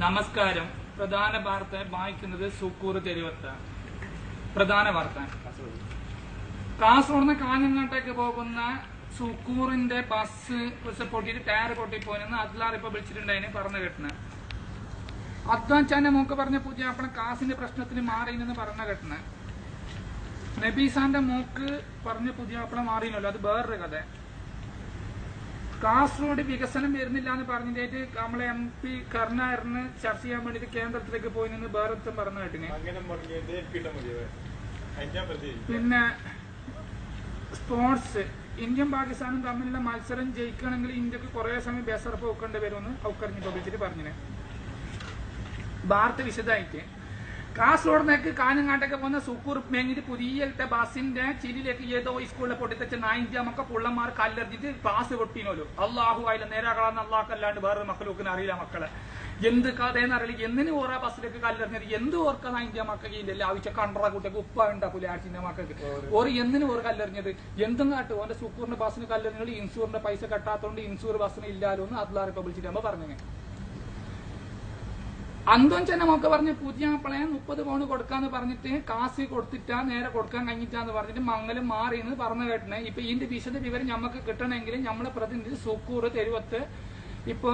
നമസ്കാരം. പ്രധാന വാർത്ത വായിക്കുന്നത് സുക്കൂർ തെരുവത്ത. പ്രധാന വാർത്ത, കാസർഗോഡ് നിന്ന് കാഞ്ഞങ്ങാട്ടേക്ക് പോകുന്ന സുക്കൂറിന്റെ ബസ് പൊട്ടിയിട്ട് ടയർ പൊട്ടിപ്പോയെന്ന് അദ്ലാർ ഇപ്പൊ വിളിച്ചിട്ടുണ്ടായിന് പറഞ്ഞു കേട്ടണ. അദ്വാൻചാന്റെ മോക്ക് പറഞ്ഞ പുതിയ അപ്പളെ കാസിന്റെ പ്രശ്നത്തിന് മാറിയെന്ന് പറഞ്ഞ കേട്ടണ. നബീസാന്റെ മോക്ക് പറഞ്ഞ പുതിയ അപ്പളെ മാറിയല്ലോ, അത് വേറൊരു കഥ. കാസർഗോഡ് വികസനം വരുന്നില്ല എന്ന് പറഞ്ഞിട്ട് നമ്മളെ MP കരുണാകരന് ചർച്ച ചെയ്യാൻ വേണ്ടിട്ട് കേന്ദ്രത്തിലേക്ക് പോയി നിന്ന് വേറൊരുത്തം പറഞ്ഞു കേട്ടിന്. പിന്നെ സ്പോർട്സ്, ഇന്ത്യയും പാകിസ്ഥാനും തമ്മിലുള്ള മത്സരം ജയിക്കണമെങ്കിൽ ഇന്ത്യക്ക് കുറെ സമയം ബേസറപ്പ് വെക്കേണ്ടി വരുമെന്ന് ഔക്കറിഞ്ഞ് പബ്ലിച്ചിട്ട് പറഞ്ഞിന്. വാർത്ത വിശദമായിട്ട്, കാസർഗോഡിലേക്ക് കാഞ്ഞങ്ങാട്ടേക്ക് പോകുന്ന സുക്കൂർ മേങ്ങിട്ട് പുതിയ ബസിന്റെ ചിരിയിലേക്ക് ഏതോ സ്കൂളിലെ പൊട്ടിത്തച്ച 9 മക്ക പുള്ളന്മാർ കല്ലെറിഞ്ഞിട്ട് ക്ലാസ് പൊട്ടിനോലോ. അള്ളാഹു ആയില്ല നേരാകളാന്ന് അള്ളാഹല്ലാണ്ട് വേറൊരു മക്കളൊക്കെ അറിയില്ല. മക്കളെ എന്ത് കഥയെന്ന് അറിയില്ല. എന്തിനു ഓരോ ബസ്സിലേക്ക് കല്ലെറിഞ്ഞത് എന്ത് ഓർക്കാൻ 9 മക്കൾക്ക് ഇല്ലല്ലോ. ആവശ്യം കണ്ടറ കുട്ടിയൊക്കെ ഉപ്പ ഉണ്ടാക്കൂല ആഴ്ചന്റെ മക്കൾക്ക് ഓർ എന്തിനു ഓർ കല്ലെറിഞ്ഞത് എന്തും കാട്ടും. ഓന്റെ സുക്കൂറിന്റെ ബസ്സിന് കല്ലെറിഞ്ഞത് ഇൻഷൂറിന്റെ പൈസ കെട്ടാത്തോണ്ട് ഇൻഷൂർ ബസ്സിന് ഇല്ലാലോ എന്ന് അദ്ലാർ ഇപ്പൊ വിളിച്ചിട്ട് പറഞ്ഞു. അന്തോൻചന്റെ മോക്കെ പറഞ്ഞ് പുതിയ ആപ്പിളെ 30 പൗണ്ട് കൊടുക്കാന്ന് പറഞ്ഞിട്ട് കാശ് കൊടുത്തിട്ടാ നേരെ കൊടുക്കാൻ കഴിഞ്ഞിട്ടാന്ന് പറഞ്ഞിട്ട് മംഗലം മാറിയെന്ന് പറഞ്ഞു കേട്ടണേ. ഇപ്പൊ ഇതിന്റെ വിശദ വിവരം നമുക്ക് കിട്ടണമെങ്കിൽ നമ്മളെ പ്രതിനിധി സുക്കൂർ തെരുവത്ത് ഇപ്പൊ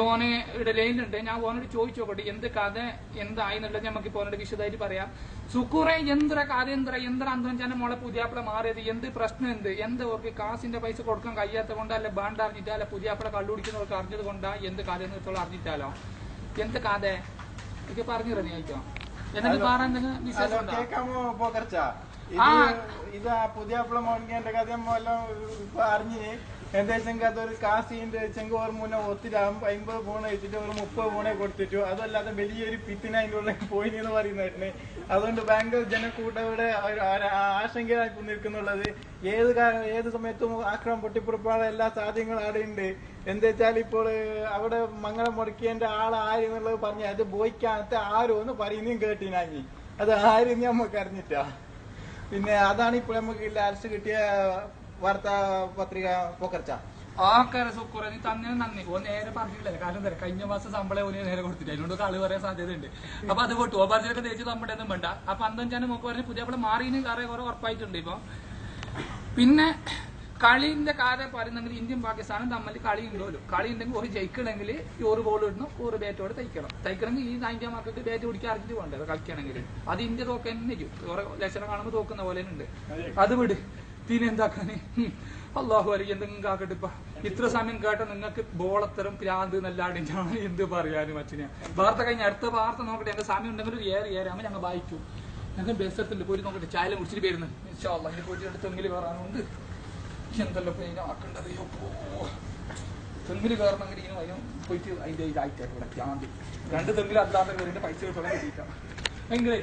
ഓനെ ഇടയിലുണ്ട്. ഞാൻ ഓനോട് ചോദിച്ചു നോക്കട്ടെ എന്ത് കഥ എന്തായി എന്നുള്ളത് നമുക്ക് ഇപ്പൊ ഓനോട് വിശദമായിട്ട് പറയാം. സുക്കൂറെ എന്തൊരു കഥ എന്താ അന്തോൻചന്റെ മോളെ പുതിയാപ്പിള മാറിയത്, എന്ത് പ്രശ്നം എന്ത് ഓർക്ക് കാശിന്റെ പൈസ കൊടുക്കാൻ കഴിയാത്ത കൊണ്ടാ, അല്ലെ ബാണ്ട് അറിഞ്ഞിട്ടാ, അല്ലെ പുതിയാപ്പിള കള്ളുപിടിക്കുന്നവർക്ക് അറിഞ്ഞത് കൊണ്ടാ, എന്ത് കഥ എന്ന് അറിഞ്ഞിട്ടാലോ എന്ത് കഥ എനിക്ക് പറഞ്ഞു തരാം. എന്നിട്ട് വേറെ എന്തെങ്കിലും വിശേഷം ഇതാ പുതിയ മോണിന്റെ കഥ എല്ലാം ഇപ്പൊ അറിഞ്ഞിന്. എന്താ അതൊരു കാസിന്റെ ചെങ്കോർ മുന്നേ ഒത്തിരി 50 പൂണ വെച്ചിട്ട് ഒരു 30 പൂണെ കൊടുത്തിട്ടു. അതല്ലാതെ വലിയൊരു പിത്തിന് അതിൻ്റെ ഉള്ളിൽ പോയിന്ന് പറയുന്നതായിട്ടുണ്ട്. അതുകൊണ്ട് ബാങ്ക് ജനക്കൂട്ടവിടെ ആശങ്കയായി നിൽക്കുന്നുള്ളത്. ഏത് സമയത്തും ആക്രമണം പൊട്ടിപ്പുറപ്പാട് എല്ലാ സാധ്യങ്ങളും അവിടെ ഉണ്ട്. എന്താ വെച്ചാൽ ഇപ്പോൾ അവിടെ മംഗളം മുടക്കിയതിന്റെ ആളാരെന്നുള്ളത് പറഞ്ഞ അത് ബോയ്ക്കാനത്തെ ആരോ എന്ന് പറയുന്നതും കേട്ടിനാങ്ങി. അത് ആരും നമുക്ക് അറിഞ്ഞിട്ടാ. പിന്നെ അതാണ് ഇപ്പോൾ നമുക്ക് അരസ്റ്റ് കിട്ടിയ വാർത്താ പത്രിക പോക്കർച്ച. ആക്കാരെ സുക്കൂറെ നീ തന്നെ നന്ദി. ഓ നേരെ പറഞ്ഞില്ലേ, കാരണം എന്താ കഴിഞ്ഞ മാസം ശമ്പളം ഓന് നേരെ കൊടുത്തിട്ട് അതിനോട് കളി പറയാൻ സാധ്യതയുണ്ട്. അപ്പൊ അത് പൊട്ടു ഓപ്പാർച്ചൊക്കെ തേച്ച് നമ്മുടെ ഒന്നും വേണ്ട. അപ്പൊ അന്തോൻചാന്റെ മോക്ക് പറഞ്ഞ് പുതിയ അവിടെ മാറിയെന്ന് കുറെ ഉറപ്പായിട്ടുണ്ട് ഇപ്പൊ. പിന്നെ കളിന്റെ കാര്യം പറയുന്നെങ്കിൽ ഇന്ത്യയും പാകിസ്ഥാനും തമ്മിൽ കളി ഉണ്ടല്ലോ. കളി ഉണ്ടെങ്കിൽ ഒരു ജയിക്കണമെങ്കിൽ ഒരു ബോൾ ഇടണം, ഒരു ബാറ്റോട് തയ്ക്കണമെങ്കിൽ ഈ 9 മക്കൾക്ക് ബാറ്റ് പിടിക്കാൻ അറിഞ്ഞിട്ട് പോകണ്ടത് കളിക്കണമെങ്കിൽ. അത് ഇന്ത്യ തോക്കാൻ ഓരോ ലക്ഷണം കാണുമ്പോൾ തോക്കുന്ന പോലെ ഉണ്ട്. അത് വിട്, തീനെന്താക്കാന് അള്ളാഹു അലി എന്തെങ്കിലും കാക്കട്ടെ. ഇപ്പൊ ഇത്ര സമയം കേട്ട നിങ്ങൾക്ക് ബോളത്തരം പ്രാന്ത് നല്ലാണ്ട് ഞാൻ എന്ത് പറയാനും അച്ഛനെ. വാർത്ത കഴിഞ്ഞ അടുത്ത വാർത്ത നോക്കട്ടെ. ഞങ്ങൾ സമയം ഉണ്ടെങ്കിൽ ഒരു ഏറിയാകുമ്പോൾ ഞങ്ങൾ വായിക്കും. ഞങ്ങൾ ബസ്സെടുത്തിട്ട് പോയി നോക്കട്ടെ. ചായ കുടിച്ചിട്ട് വരുന്നത് ഇനി പോയിട്ട് തെങ്ങിൽ കയറാനുണ്ട്. എന്തെല്ലാം ഇപ്പൊ ആക്കേണ്ടത്. തെങ്ങിൽ കയറണമെങ്കിൽ ഇനി അതിന് പോയിട്ട് അതിന്റെ ഇതായിട്ടാണ് ഇവിടെ പ്രാന്തി 2 തെങ്ങിൽ അല്ലാത്ത കയറിന്റെ പൈസ കിട്ടണം കിട്ടിയിട്ടാണ് ഭയങ്കര